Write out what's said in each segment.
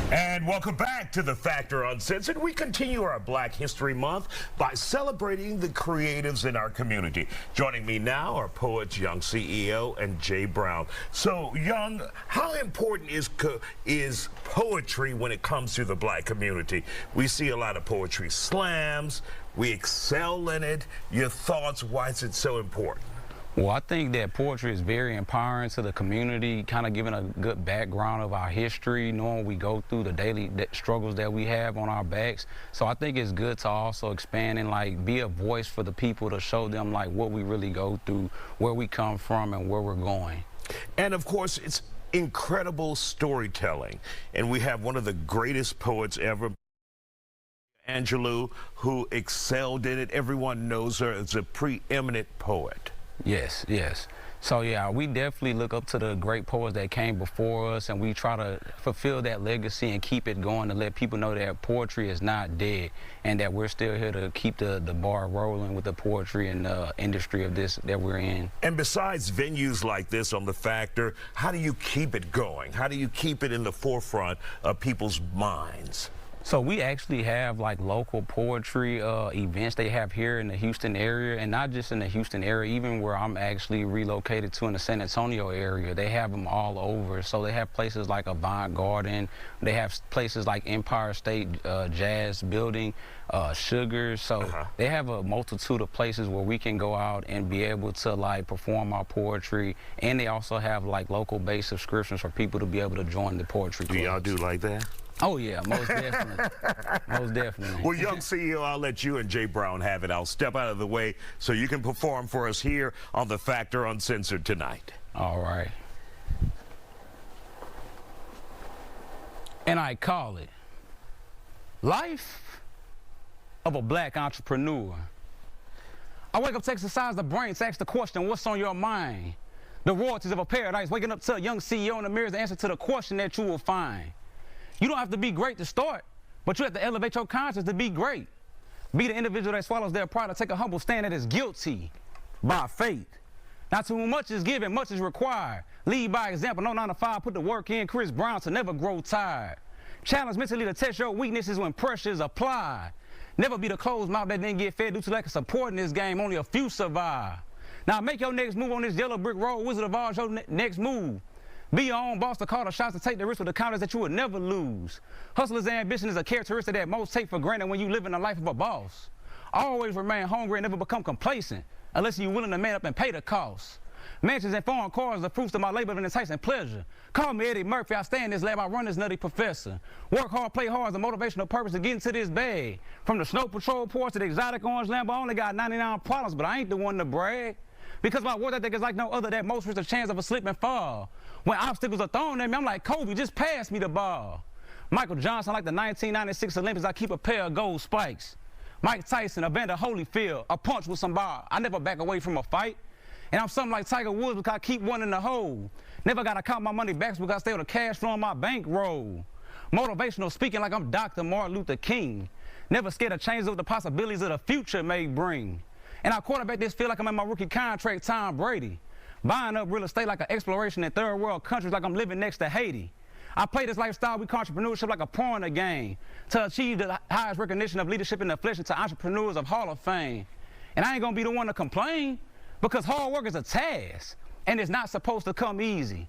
And welcome back to The Factor Uncensored. We continue our Black History Month by celebrating the creatives in our community. Joining me now are poets Young CEO and Jay Brown. So, Young, how important is poetry when it comes to the Black community? We see a lot of poetry slams. We excel in it. Your thoughts, why is it so important? Well, I think that poetry is very empowering to the community, kind of giving a good background of our history, knowing we go through the daily struggles that we have on our backs. So I think it's good to also expand and like be a voice for the people to show them like what we really go through, where we come from and where we're going. And of course, it's incredible storytelling. And we have one of the greatest poets ever, Angelou, who excelled in it. Everyone knows her as a preeminent poet. Yes, yes. So yeah, we definitely look up to the great poets that came before us, and we try to fulfill that legacy and keep it going to let people know that poetry is not dead and that we're still here to keep the bar rolling with the poetry and industry of this that we're in. And besides venues like this on The Factor, how do you keep it going? How do you keep it in the forefront of people's minds? So we actually have like local poetry events they have here in the Houston area, and not just in the Houston area, even where I'm actually relocated to in the San Antonio area. They have them all over. So they have places like Avant Garden. They have places like Empire State Jazz Building, Sugar. So they have a multitude of places where we can go out and be able to like perform our poetry. And they also have like local based subscriptions for people to be able to join the poetry clubs. Do y'all do like that? Oh, yeah, most definitely. Most definitely. Well, Young CEO, I'll let you and Jay Brown have it. I'll step out of the way so you can perform for us here on The Factor Uncensored tonight. All right. And I call it Life of a Black Entrepreneur. I wake up to exercise the brain to ask the question, what's on your mind? The royalties of a paradise, waking up to a young CEO in the mirror is the answer to the question that you will find. You don't have to be great to start, but you have to elevate your conscience to be great. Be the individual that swallows their pride to take a humble stand that is guilty by faith. Now, to whom much is given, much is required. Lead by example, no 9 to 5, put the work in. Chris Brown to never grow tired. Challenge mentally to test your weaknesses when pressure is applied. Never be the closed mouth that didn't get fed due to lack of support in this game. Only a few survive. Now, make your next move on this yellow brick road. Wizard of Oz, your next move. Be your own boss to call the shots, to take the risk with the confidence that you would never lose. Hustler's ambition is a characteristic that most take for granted when you live in the life of a boss. Always remain hungry and never become complacent unless you're willing to man up and pay the cost. Mansions and foreign cars are the fruits of my labor of enticing pleasure. Call me Eddie Murphy, I stay in this lab, I run this nutty professor. Work hard, play hard is a motivational purpose to get into this bag. From the Snow Patrol Porsche to the exotic orange Lambo, I only got 99 problems, but I ain't the one to brag. Because my work ethic is like no other, that most risk the chance of a slip and fall. When obstacles are thrown at me, I'm like, Kobe, just pass me the ball. Michael Johnson, like the 1996 Olympics, I keep a pair of gold spikes. Mike Tyson, Evander Holyfield, a punch with some bar. I never back away from a fight. And I'm something like Tiger Woods because I keep one in the hole. Never got to count my money back because I stay with a cash flow on my bankroll. Motivational speaking like I'm Dr. Martin Luther King. Never scared to change up the possibilities of the future may bring. And I quarterback this feel like I'm in my rookie contract, Tom Brady. Buying up real estate like an exploration in third world countries like I'm living next to Haiti. I play this lifestyle, we call entrepreneurship like a pawn in the game to achieve the highest recognition of leadership in the flesh to entrepreneurs of Hall of Fame. And I ain't gonna be the one to complain because hard work is a task and it's not supposed to come easy.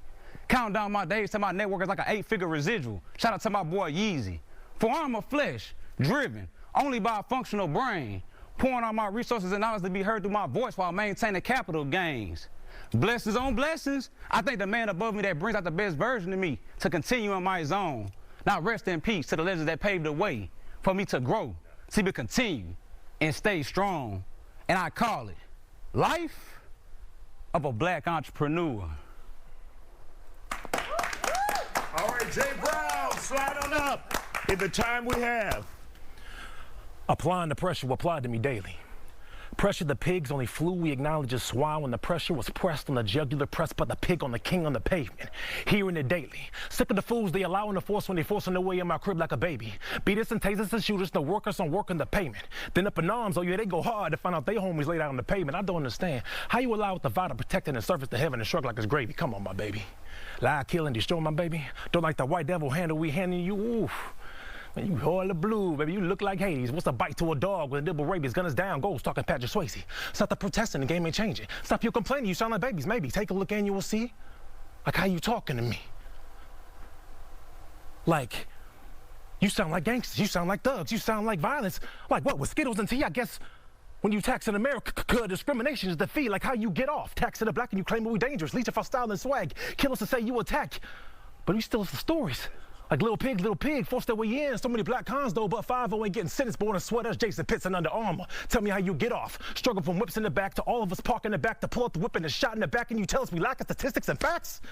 Counting down my days to my network is like an 8-figure residual. Shout out to my boy Yeezy. For I'm a flesh, driven only by a functional brain. Pouring on my resources and knowledge to be heard through my voice while maintaining capital gains. Blessings on blessings. I thank the man above me that brings out the best version of me to continue in my zone. Now rest in peace to the legends that paved the way for me to grow, to be continue and stay strong. And I call it Life of a Black Entrepreneur. All right, Jay Brown, slide on up in the time we have. Applying the pressure applied to me daily. Pressure the pigs only flew, we acknowledge as swine when the pressure was pressed on the jugular, pressed by the pig on the king on the pavement. Hearing it daily. Sick of the fools they allowing the force when they forcing their way in my crib like a baby. Beaters and tasers and shooters, the workers on working the payment. Then up in arms, oh yeah, they go hard to find out their homies laid out on the pavement. I don't understand how you allow the vow to protect it and surface to heaven and shrug like it's gravy. Come on, my baby. Lie, kill, and destroy my baby. Don't like the white devil handle we handing you. Oof. Man, you all the blue, baby. You look like Hades. What's a bite to a dog with a nibble rabies? Gunners down, goals talking Patrick Swayze. Stop the protesting, the game ain't changing. Stop your complaining, you sound like babies. Maybe take a look and you will see. Like how you talking to me. Like, you sound like gangsters. You sound like thugs. You sound like violence. Like what, with Skittles and tea? I guess when you tax in America, discrimination is the fee. Like how you get off. Tax to the black and you claim we dangerous. Leech of our style and swag. Kill us to say you attack. But we still have the stories. Like little pig, forced their way in. So many black cons though, but 5 ain't getting sentenced. Born in sweaters, Jason Pitts and Under Armour. Tell me how you get off. Struggle from whips in the back to all of us parking in the back to pull up the whip and a shot in the back, and you tell us we lack of statistics and facts?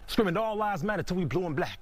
Screaming all lives matter till we blue and black.